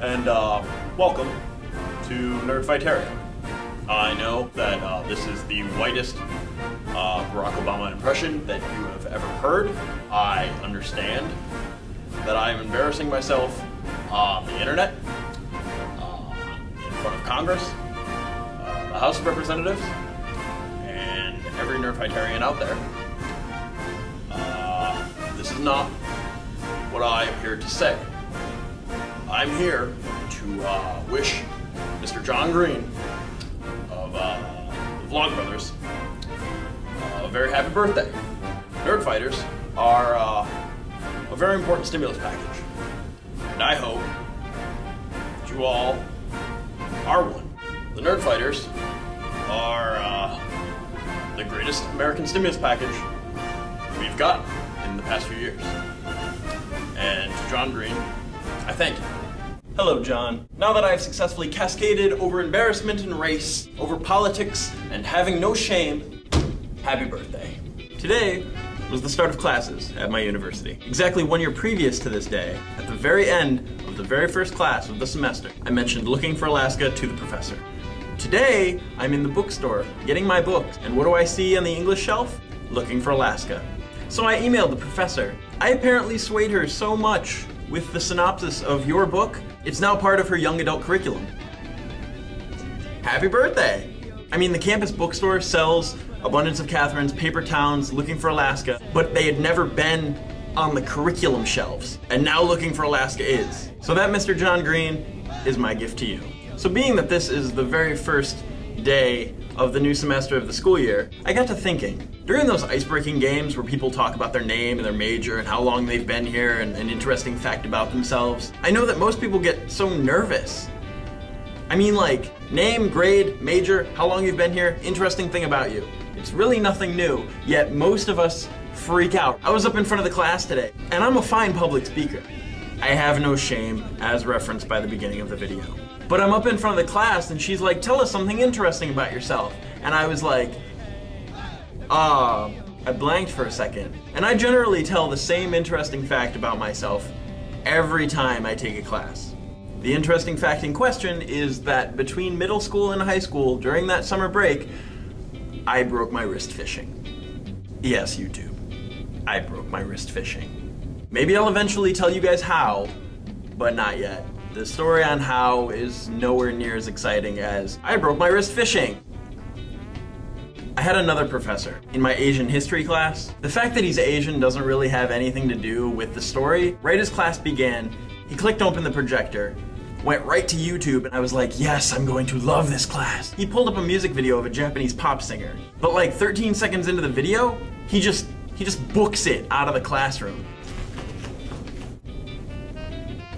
and welcome to Nerdfighteria. I know that this is the whitest Barack Obama impression that you have ever heard. I understand that I am embarrassing myself on the internet, in front of Congress, the House of Representatives, and every Nerdfightarian out there. This is not what I am here to say. I'm here to wish Mr. John Green of the Vlog Brothers a very happy birthday. Nerdfighters are a very important stimulus package, and I hope that you all are one. The Nerdfighters are the greatest American stimulus package we've gotten in the past few years. And to John Green, I thank you. Hello, John. Now that I've successfully cascaded over embarrassment and race, over politics, and having no shame, happy birthday. Today was the start of classes at my university. Exactly 1 year previous to this day, at the very end of the very first class of the semester, I mentioned looking for Alaska to the professor. Today, I'm in the bookstore getting my books, and what do I see on the English shelf? Looking for Alaska. So I emailed the professor. I apparently swayed her so much with the synopsis of your book, it's now part of her young adult curriculum. Happy birthday! I mean, the campus bookstore sells Abundance of Catherine's, Paper Towns, Looking for Alaska, but they had never been on the curriculum shelves, and now Looking for Alaska is. So that, Mr. John Green, is my gift to you. So being that this is the very first day of the new semester of the school year, I got to thinking. During those ice-breaking games where people talk about their name and their major and how long they've been here and an interesting fact about themselves, I know that most people get so nervous. I mean, like, name, grade, major, how long you've been here, interesting thing about you. It's really nothing new, yet most of us freak out. I was up in front of the class today, and I'm a fine public speaker. I have no shame, as referenced by the beginning of the video. But I'm up in front of the class and she's like, tell us something interesting about yourself. And I was like, I blanked for a second. And I generally tell the same interesting fact about myself every time I take a class. The interesting fact in question is that between middle school and high school, during that summer break, I broke my wrist fishing. Yes, YouTube. I broke my wrist fishing. Maybe I'll eventually tell you guys how, but not yet. The story on how is nowhere near as exciting as I broke my wrist fishing. I had another professor in my Asian history class. The fact that he's Asian doesn't really have anything to do with the story. Right as class began, he clicked open the projector, went right to YouTube, and I was like, yes, I'm going to love this class. He pulled up a music video of a Japanese pop singer, but like 13 seconds into the video, he just books it out of the classroom.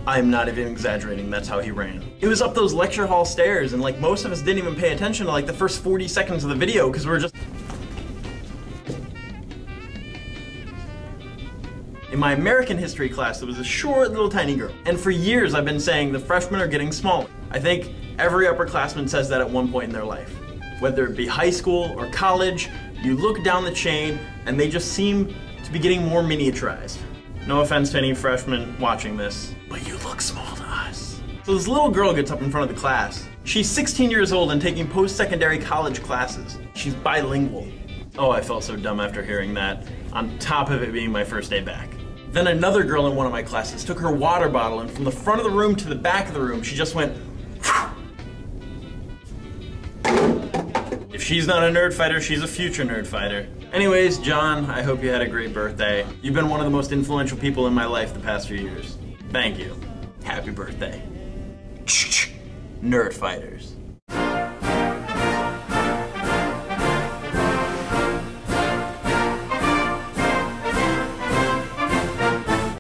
I'm not even exaggerating, that's how he ran. It was up those lecture hall stairs, and like most of us didn't even pay attention to like the first 40 seconds of the video because we were just... In my American history class, there was a short little tiny girl. And for years I've been saying the freshmen are getting smaller. I think every upperclassman says that at one point in their life. Whether it be high school or college, you look down the chain and they just seem to be getting more miniaturized. No offense to any freshmen watching this, but you look small to us. So this little girl gets up in front of the class. She's 16 years old and taking post-secondary college classes. She's bilingual. Oh, I felt so dumb after hearing that, on top of it being my first day back. Then another girl in one of my classes took her water bottle and from the front of the room to the back of the room, she just went, if she's not a nerd fighter, she's a future nerd fighter. Anyways, John, I hope you had a great birthday. You've been one of the most influential people in my life the past few years. Thank you. Happy birthday. Nerd fighters.